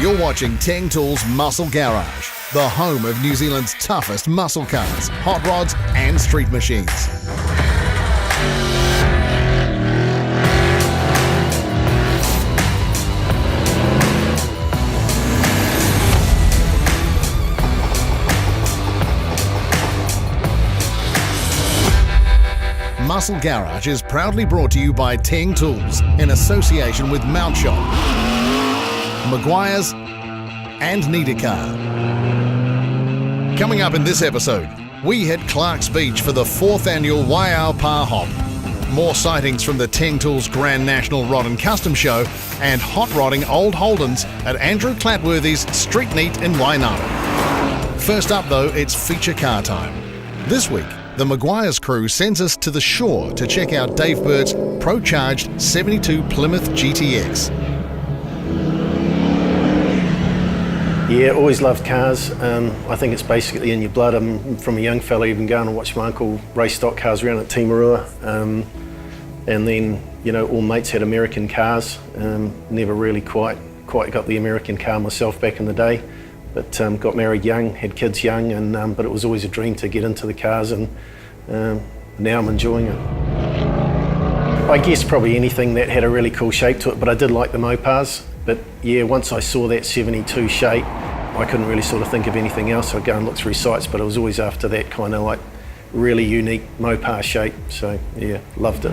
You're watching Teng Tools Muscle Garage, the home of New Zealand's toughest muscle cars, hot rods and street machines. Muscle Garage is proudly brought to you by Teng Tools in association with Mount Shop, Maguire's and Niedercar. Coming up in this episode, we hit Clark's Beach for the 4th annual Waiau Pa Hop. More sightings from the Teng Tools Grand National Rod and Custom Show, and hot rodding old Holdens at Andrew Clatworthy's Streetneat in Waiau. First up though, it's feature car time. This week, the Maguire's crew sends us to the shore to check out Dave Burt's Pro-Charged 72 Plymouth GTX. Yeah, always loved cars. I think it's basically in your blood. I'm from a young fella, even going to watch my uncle race stock cars around at Timarua. And then, you know, all mates had American cars. Never really quite got the American car myself back in the day. But got married young, had kids young, and but it was always a dream to get into the cars, and now I'm enjoying it. I guess probably anything that had a really cool shape to it, but I did like the Mopars. But yeah, once I saw that 72 shape, I couldn't really sort of think of anything else. I'd go and look through sites, but I was always after that kind of like really unique Mopar shape. So yeah, loved it.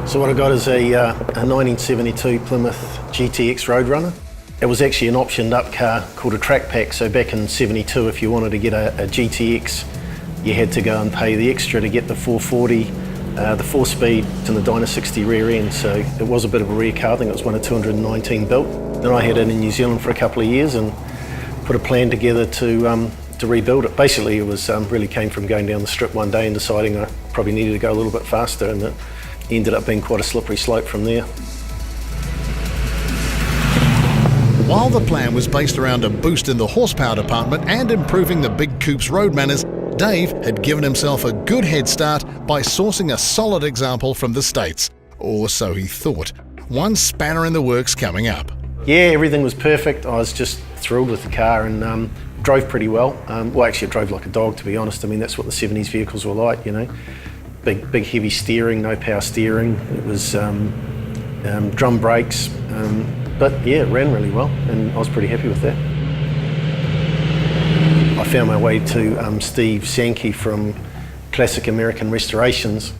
So what I got is a 1972 Plymouth GTX Roadrunner. It was actually an optioned up car called a track pack. So back in 72, if you wanted to get a GTX, you had to go and pay the extra to get the 440, the 4-speed and the Dyna 60 rear end. So it was a bit of a rare car. I think it was one of 219 built. Then I had it in New Zealand for a couple of years and put a plan together to rebuild it. Basically, it was really came from going down the strip one day and deciding I probably needed to go a little bit faster, and it ended up being quite a slippery slope from there. While the plan was based around a boost in the horsepower department and improving the big coupe's road manners, Dave had given himself a good head start by sourcing a solid example from the States. Or so he thought. One spanner in the works coming up. Yeah, everything was perfect. I was just thrilled with the car and drove pretty well. Well, actually, it drove like a dog, to be honest. I mean, that's what the 70s vehicles were like, you know. Big heavy steering, no power steering. It was drum brakes, but yeah, it ran really well, and I was pretty happy with that. I found my way to Steve Sankey from Classic American Restorations,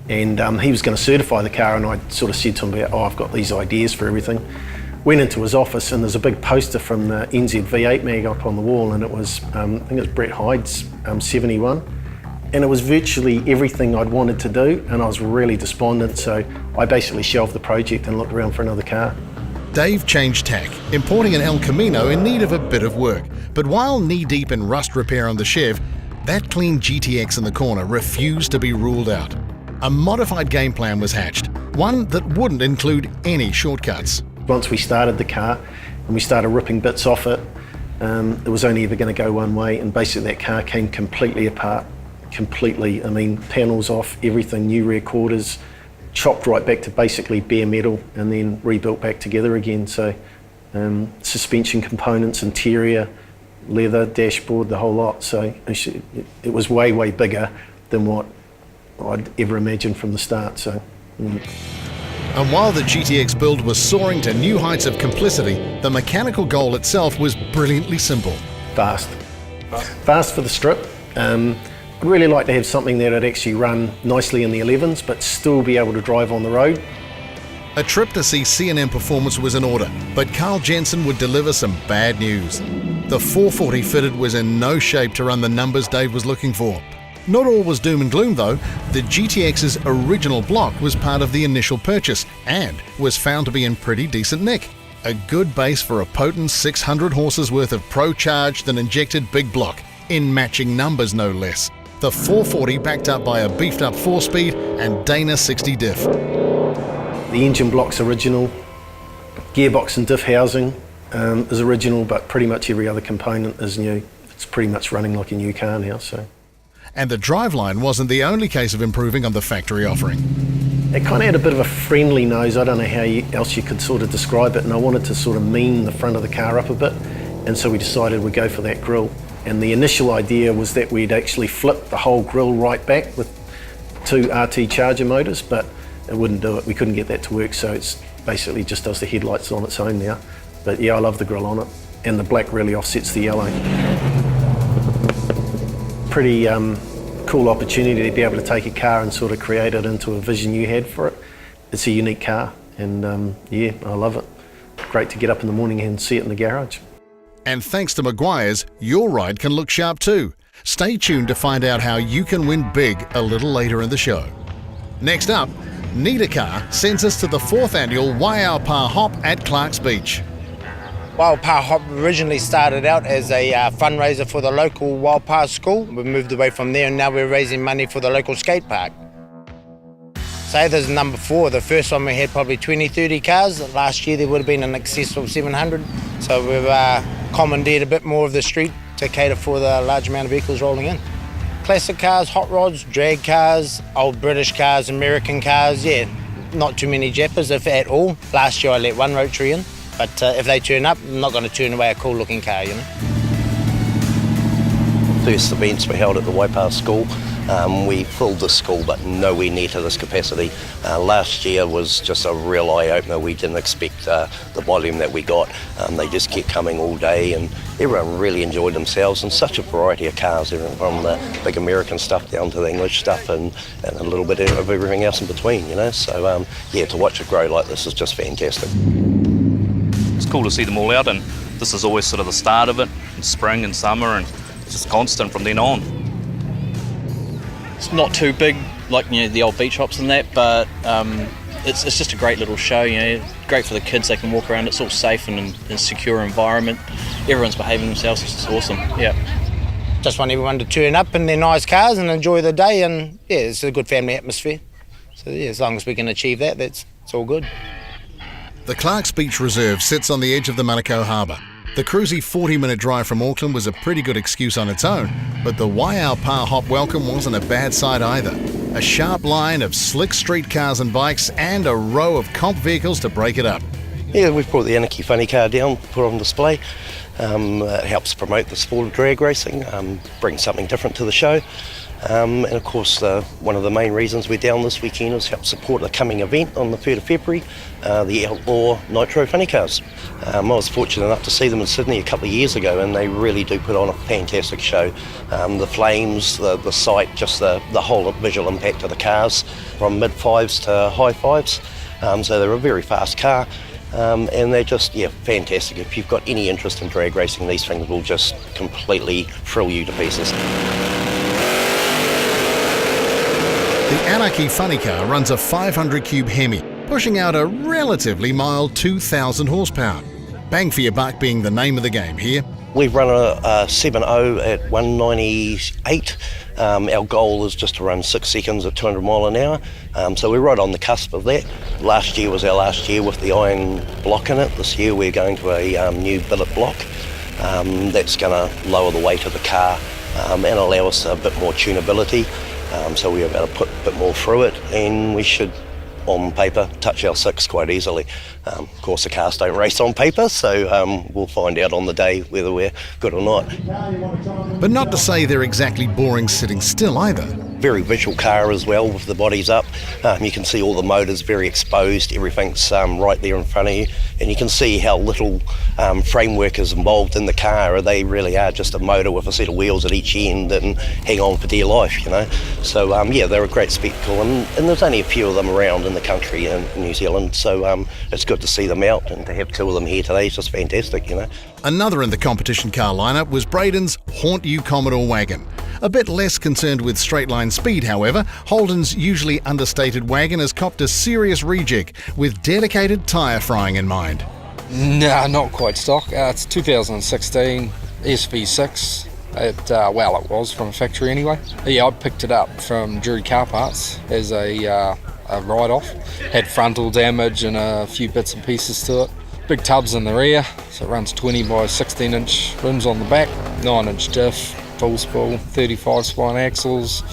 and he was going to certify the car, and I sort of said to him about, I've got these ideas for everything. Went into his office, and there's a big poster from the NZ V8 mag up on the wall, and it was, I think it was Brett Hyde's 71. And it was virtually everything I'd wanted to do, and I was really despondent, so I basically shelved the project and looked around for another car. Dave changed tack, importing an El Camino in need of a bit of work. But while knee-deep in rust repair on the Chev, that clean GTX in the corner refused to be ruled out. A modified game plan was hatched, one that wouldn't include any shortcuts. Once we started the car and we started ripping bits off it, it was only ever going to go one way, and basically that car came completely apart. Completely, I mean, panels off, everything, new rear quarters, chopped right back to basically bare metal and then rebuilt back together again. So suspension components, interior, leather, dashboard, the whole lot. So it was way bigger than what I'd ever imagined from the start. So. And while the GTX build was soaring to new heights of complicity, the mechanical goal itself was brilliantly simple. Fast for the strip. I'd really like to have something that would actually run nicely in the 11s, but still be able to drive on the road. A trip to see C&M Performance was in order, but Carl Jensen would deliver some bad news. The 440 fitted was in no shape to run the numbers Dave was looking for. Not all was doom and gloom though. The GTX's original block was part of the initial purchase and was found to be in pretty decent nick. A good base for a potent 600 horses worth of pro-charged and injected big block, in matching numbers no less. The 440 backed up by a beefed up 4-speed and Dyna 60 diff. The engine block's original, gearbox and diff housing is original, but pretty much every other component is new. It's pretty much running like a new car now. So. And the driveline wasn't the only case of improving on the factory offering. It kind of had a bit of a friendly nose. I don't know how else you could sort of describe it, and I wanted to sort of mean the front of the car up a bit, and so we decided we'd go for that grille. And the initial idea was that we'd actually flip the whole grille right back with 2 RT Charger motors, but it wouldn't do it. We couldn't get that to work, so it's basically just does the headlights on its own now. But yeah, I love the grille on it, and the black really offsets the yellow. Pretty cool opportunity to be able to take a car and sort of create it into a vision you had for it. It's a unique car, and yeah, I love it. Great to get up in the morning and see it in the garage. And thanks to Maguire's, your ride can look sharp too. Stay tuned to find out how you can win big a little later in the show. Next up, Need a Car sends us to the 4th annual Waiau Pa Hop at Clark's Beach. Waiau Pa Hop originally started out as a fundraiser for the local Waiau Pa school. We moved away from there and now we're raising money for the local skate park. So there's number 4. The first one we had probably 20, 30 cars. Last year there would have been in excess of 700. So we've commandeered a bit more of the street to cater for the large amount of vehicles rolling in. Classic cars, hot rods, drag cars, old British cars, American cars, yeah, not too many Jappers if at all. Last year I let 1 Rotary in, but if they turn up, I'm not going to turn away a cool looking car, you know. First events were held at the Waiau Pa school. We filled the school, but nowhere near to this capacity. Last year was just a real eye-opener. We didn't expect the volume that we got. They just kept coming all day, and everyone really enjoyed themselves, and such a variety of cars, everything from the big American stuff down to the English stuff, and a little bit of everything else in between, you know. So yeah, to watch it grow like this is just fantastic. It's cool to see them all out, and this is always sort of the start of it, in spring and summer, and it's just constant from then on. It's not too big like, you know, the old beach hops and that, but it's just a great little show, you know, great for the kids. They can walk around, it's all safe and a secure environment. Everyone's behaving themselves, it's just awesome, yeah. Just want everyone to turn up in their nice cars and enjoy the day, and yeah, it's a good family atmosphere. So yeah, as long as we can achieve that, it's all good. The Clark's Beach Reserve sits on the edge of the Manukau Harbour. The cruisy 40-minute drive from Auckland was a pretty good excuse on its own, but the Waiau Pa Hop welcome wasn't a bad sight either. A sharp line of slick street cars and bikes and a row of comp vehicles to break it up. Yeah, we've brought the Anarchy Funny Car down, put on display. It helps promote the sport of drag racing, brings something different to the show. And of course, one of the main reasons we're down this weekend is help support the coming event on the 3rd of February, the Outlaw Nitro Funny Cars. I was fortunate enough to see them in Sydney a couple of years ago, and they really do put on a fantastic show. The flames, the sight, just the whole visual impact of the cars, from mid-5s to high 5s. So they're a very fast car. And they're just, yeah, fantastic. If you've got any interest in drag racing, these things will just completely thrill you to pieces. The Anarchy Funny Car runs a 500 cube Hemi, pushing out a relatively mild 2,000 horsepower. Bang for your buck being the name of the game here. We've run a 7.0 at 198. Our goal is just to run 6 seconds at 200 mile an hour. So we're right on the cusp of that. Last year was our last year with the iron block in it. This year we're going to a new billet block. That's going to lower the weight of the car and allow us a bit more tunability. So we're able to put a bit more through it, and we should, on paper, touch our 6 quite easily. Of course, the cars don't race on paper, so we'll find out on the day whether we're good or not. But not to say they're exactly boring sitting still either. Very visual car as well, with the bodies up. You can see all the motors very exposed, everything's right there in front of you, and you can see how little framework is involved in the car. They really are just a motor with a set of wheels at each end and hang on for dear life, you know. So yeah, they're a great spectacle, and there's only a few of them around in the country in New Zealand, so it's good to see them out, and to have 2 of them here today is just fantastic, you know. Another in the competition car lineup was Braden's Haunt You Commodore wagon. A bit less concerned with straight-line speed, however, Holden's usually understated wagon has copped a serious rejig with dedicated tyre frying in mind. Nah, not quite stock. It's 2016 SV6. It was from a factory anyway. Yeah, I picked it up from Drury Car Parts as a write-off. Had frontal damage and a few bits and pieces to it. Big tubs in the rear, so it runs 20 by 16 inch rims on the back, 9 inch diff, full spool, 35 spine axles,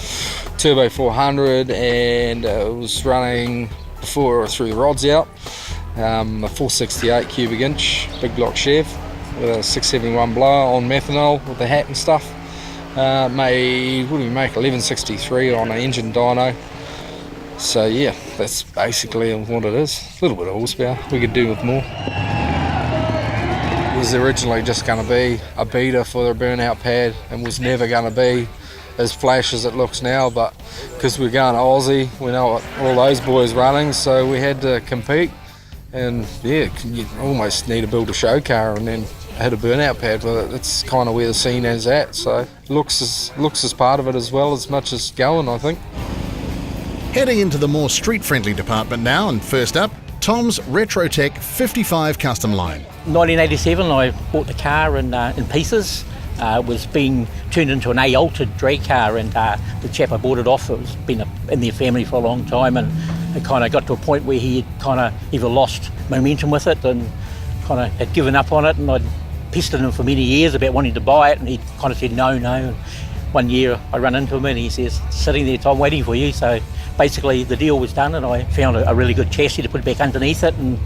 turbo 400, and it was running before I threw the rods out. A 468 cubic inch big block Chev with a 671 blower on methanol with the hat and stuff. Made, what did we make, 1163 on an engine dyno. So yeah, that's basically what it is. A little bit of horsepower, we could do with more. It was originally just going to be a beater for the burnout pad and was never going to be as flash as it looks now, but because we're going to Aussie, we know what all those boys running, so we had to compete. And yeah, you almost need to build a show car and then hit a burnout pad with it. That's kind of where the scene is at, so looks is part of it as well, as much as going, I think. Heading into the more street-friendly department now, and first up, Tom's Retrotech 55 custom line. 1987, I bought the car in pieces. It was being turned into an A-altered drag car, and the chap I bought it off, it was been in their family for a long time, and it kind of got to a point where he had kind of either lost momentum with it and kind of had given up on it, and I'd pestered him for many years about wanting to buy it, and he kind of said no. And one year I run into him and he says, sitting there, Tom, waiting for you. So basically the deal was done, and I found a really good chassis to put back underneath it and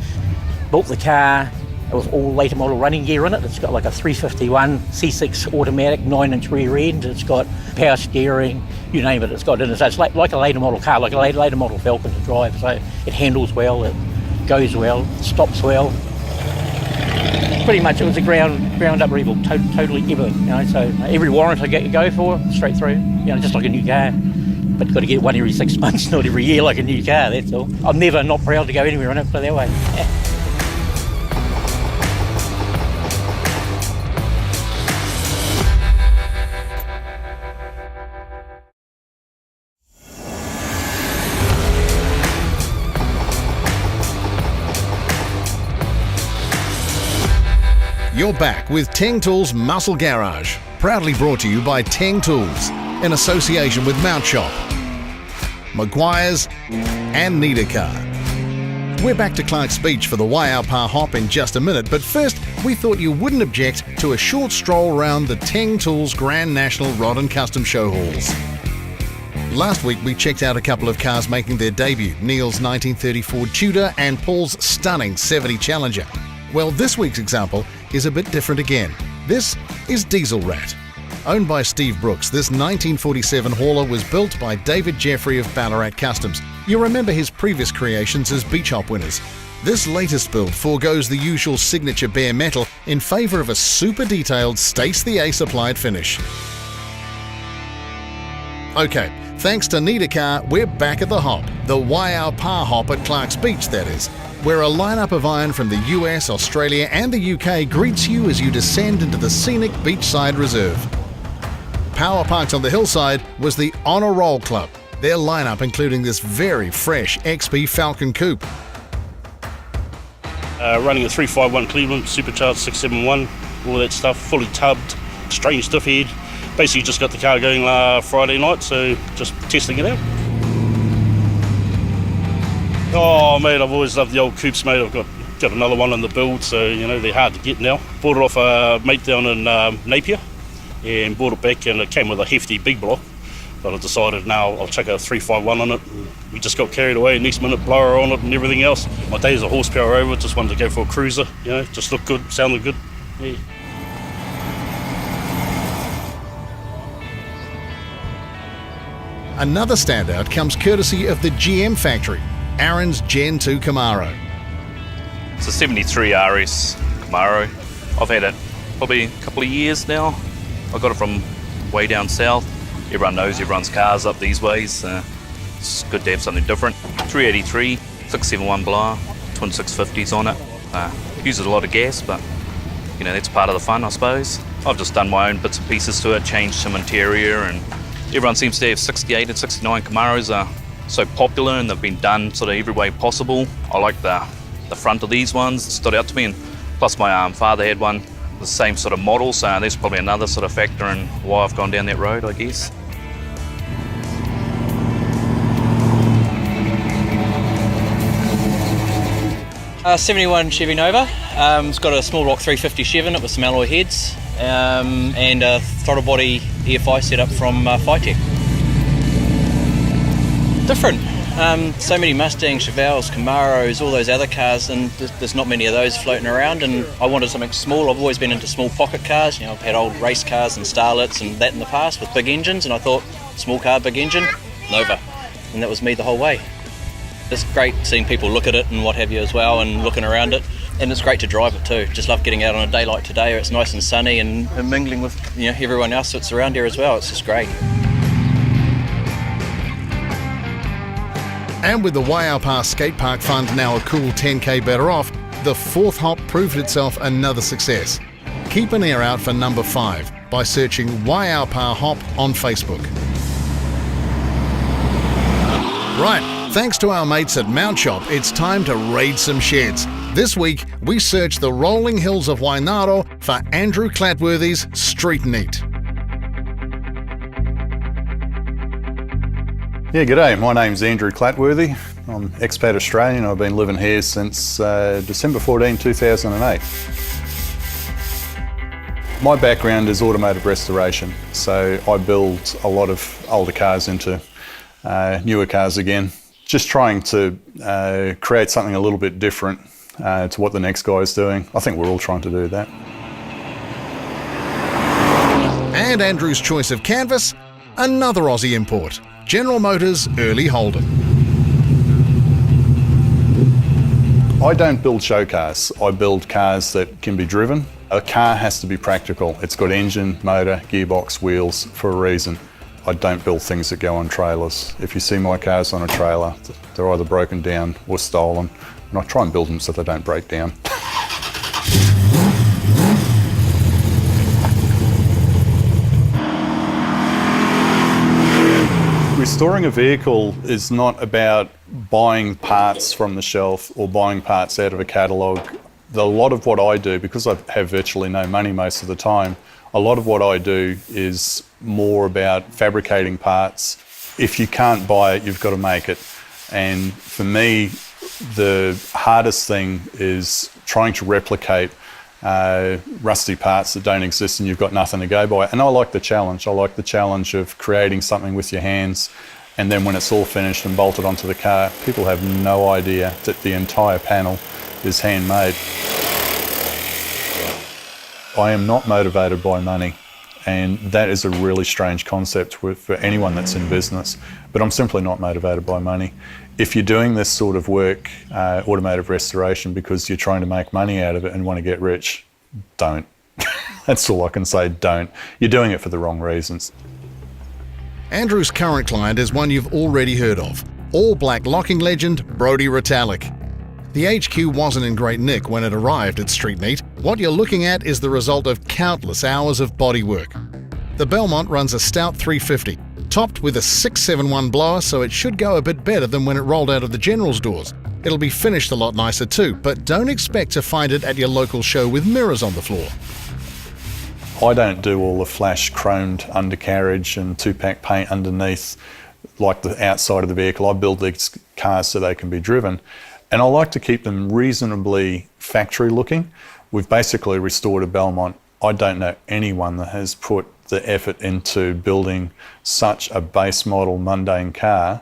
built the car. It was all later model running gear in it. It's got like a 351 C6 automatic 9-inch rear end. It's got power steering, you name it, it's got in it. So it's like a later model car, like a later model Falcon to drive. So it handles well, it goes well, stops well. Pretty much it was a ground up rebuild, totally everything. You know, so every warrant I go for, straight through, you know, just like a new car. But you've got to get one every 6 months, not every year like a new car, that's all. I'm never not proud to go anywhere in it, put it that way. You're back with Teng Tools Muscle Garage, proudly brought to you by Teng Tools, in association with Mount Shop, Maguire's and Niedercar. We're back to Clark's Beach for the Waiau Pa Hop in just a minute, but first we thought you wouldn't object to a short stroll around the Teng Tools Grand National Rod and Custom Show Halls. Last week we checked out a couple of cars making their debut, Neil's 1930 Ford Tudor and Paul's stunning 70 Challenger. Well, this week's example is a bit different again. This is Diesel Rat. Owned by Steve Brooks, this 1947 hauler was built by David Jeffrey of Ballarat Customs. You remember his previous creations as beach hop winners. This latest build foregoes the usual signature bare metal in favour of a super detailed Stace the Ace applied finish. Okay, thanks to Niedercar, we're back at the hop, the Waiau Pa Hop at Clark's Beach, that is, where a lineup of iron from the US, Australia and the UK greets you as you descend into the scenic beachside reserve. Power parked on the hillside was the Honour Roll Club, their lineup including this very fresh XP Falcon Coupe. Running a 351 Cleveland, supercharged 671, all that stuff, fully tubbed, strange stiff head. Basically just got the car going Friday night, so just testing it out. Oh mate, I've always loved the old coupes, mate. I've got another one on the build, so you know they're hard to get now. Bought it off a mate down in Napier and bought it back, and it came with a hefty big block, but I decided now I'll chuck a 351 on it. We just got carried away, next minute blower on it and everything else. My days of horsepower over, just wanted to go for a cruiser, you know, just looked good, sounded good. Yeah. Another standout comes courtesy of the GM factory, Aaron's Gen 2 Camaro. It's a 73 RS Camaro. I've had it probably a couple of years now. I got it from way down south. Everyone knows everyone's cars up these ways. It's good to have something different. 383, 671 blower, twin 650s on it. Uses a lot of gas, but you know, that's part of the fun, I suppose. I've just done my own bits and pieces to it, changed some interior, and everyone seems to have 68 and 69 Camaros are so popular and they've been done sort of every way possible. I like the front of these ones, it stood out to me, and plus my father had one, the same sort of model, so there's probably another sort of factor in why I've gone down that road, I guess. A 71 Chevy Nova. It's got a small block 350 Chev in it with some alloy heads and a throttle body EFI setup from Phytech. Different. So many Mustangs, Chevelles, Camaros, all those other cars, and there's not many of those floating around, and I wanted something small. I've always been into small pocket cars. I've had old race cars and Starlets and that in the past with big engines, and I thought, small car, big engine, Nova. And that was me the whole way. It's great seeing people look at it and what have you as well, and looking around it. And it's great to drive it too. Just love getting out on a day like today where it's nice and sunny and mingling with everyone else that's around here as well. It's just great. And with the Waiau Pa Skate Park Fund now a cool 10k better off, the fourth hop proved itself another success. Keep an ear out for number 5 by searching Waiau Pa Hop on Facebook. Right, thanks to our mates at Mount Shop, it's time to raid some sheds. This week, we searched the rolling hills of Wainaro for Andrew Clatworthy's Streetneat. Yeah, g'day. My name's Andrew Clatworthy. I'm expat Australian. I've been living here since December 14, 2008. My background is automotive restoration, so I build a lot of older cars into newer cars again, just trying to create something a little bit different to what the next guy is doing. I think we're all trying to do that. And Andrew's choice of canvas, another Aussie import. General Motors Early Holden. I don't build show cars. I build cars that can be driven. A car has to be practical. It's got engine, motor, gearbox, wheels for a reason. I don't build things that go on trailers. If you see my cars on a trailer, they're either broken down or stolen, and I try and build them so they don't break down. Restoring a vehicle is not about buying parts from the shelf or buying parts out of a catalogue. A lot of what I do, because I have virtually no money most of the time, a lot of what I do is more about fabricating parts. If you can't buy it, you've got to make it. And for me, the hardest thing is trying to replicate rusty parts that don't exist and you've got nothing to go by. And I like the challenge. I like the challenge of creating something with your hands, and then when it's all finished and bolted onto the car, people have no idea that the entire panel is handmade. I am not motivated by money, and that is a really strange concept for anyone that's in business, but I'm simply not motivated by money. If you're doing this sort of work, automotive restoration, because you're trying to make money out of it and want to get rich, don't. That's all I can say, don't. You're doing it for the wrong reasons. Andrew's current client is one you've already heard of, all-black locking legend Brodie Retallick. The HQ wasn't in great nick when it arrived at Streetneat. What you're looking at is the result of countless hours of bodywork. The Belmont runs a stout 350, topped with a 671 blower, so it should go a bit better than when it rolled out of the General's doors. It'll be finished a lot nicer too, but don't expect to find it at your local show with mirrors on the floor. I don't do all the flash chromed undercarriage and two-pack paint underneath like the outside of the vehicle. I build these cars so they can be driven, and I like to keep them reasonably factory looking. We've basically restored a Belmont. I don't know anyone that has put the effort into building such a base model mundane car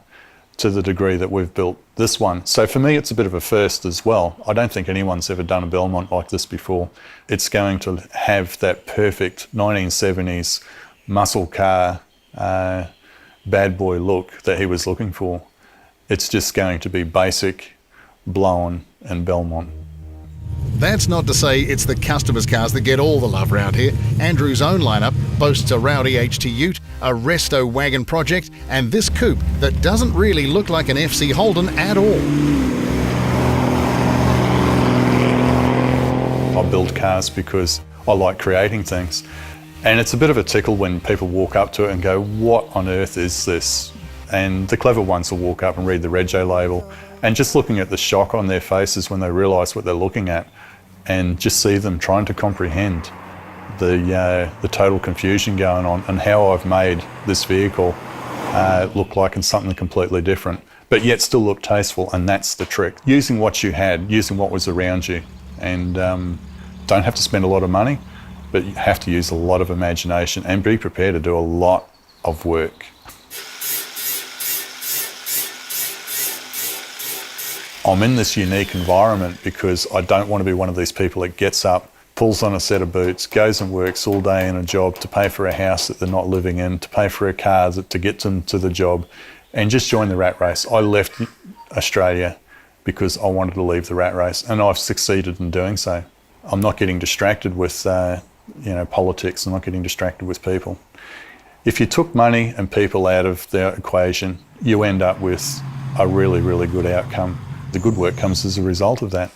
to the degree that we've built this one. So for me, it's a bit of a first as well. I don't think anyone's ever done a Belmont like this before. It's going to have that perfect 1970s muscle car, bad boy look that he was looking for. It's just going to be basic, blown and Belmont. That's not to say it's the customers' cars that get all the love round here. Andrew's own lineup boasts a rowdy HT Ute, a Resto wagon project, and this coupe that doesn't really look like an FC Holden at all. I build cars because I like creating things. And it's a bit of a tickle when people walk up to it and go, what on earth is this? And the clever ones will walk up and read the rego label, and just looking at the shock on their faces when they realise what they're looking at, and just see them trying to comprehend the total confusion going on and how I've made this vehicle look like it's something completely different, but yet still look tasteful. And that's the trick. Using what you had, using what was around you, and don't have to spend a lot of money, but you have to use a lot of imagination and be prepared to do a lot of work. I'm in this unique environment because I don't want to be one of these people that gets up, pulls on a set of boots, goes and works all day in a job to pay for a house that they're not living in, to pay for a car to get them to the job, and just join the rat race. I left Australia because I wanted to leave the rat race, and I've succeeded in doing so. I'm not getting distracted with politics. I'm not getting distracted with people. If you took money and people out of the equation, you end up with a really, really good outcome. The good work comes as a result of that.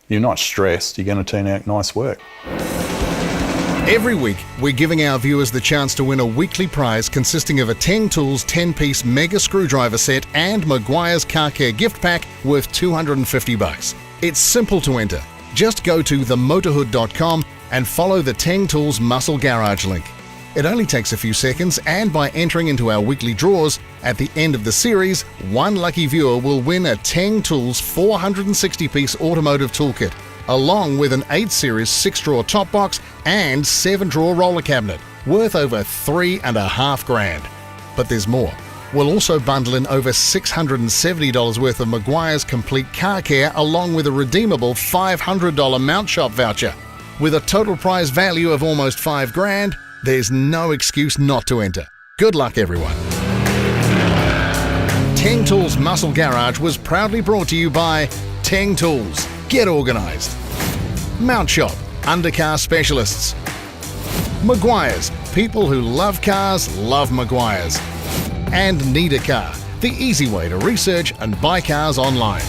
You're not stressed, you're going to turn out nice work. Every week, we're giving our viewers the chance to win a weekly prize consisting of a Teng Tools 10-piece mega screwdriver set and Maguire's car care gift pack worth $250. It's simple to enter. Just go to themotorhood.com and follow the Teng Tools Muscle Garage link. It only takes a few seconds, and by entering into our weekly draws, at the end of the series, one lucky viewer will win a Teng Tools 460-piece automotive toolkit, along with an 8 Series 6-drawer top box and 7-drawer roller cabinet, worth over $3.5 grand. But there's more. We'll also bundle in over $670 worth of Maguire's complete car care, along with a redeemable $500 Mount Shop voucher. With a total prize value of almost $5 grand, there's no excuse not to enter. Good luck, everyone. Teng Tools Muscle Garage was proudly brought to you by Teng Tools. Get organised. Mount Shop, undercar specialists. Maguire's, people who love cars love Maguire's. And Need a Car, the easy way to research and buy cars online.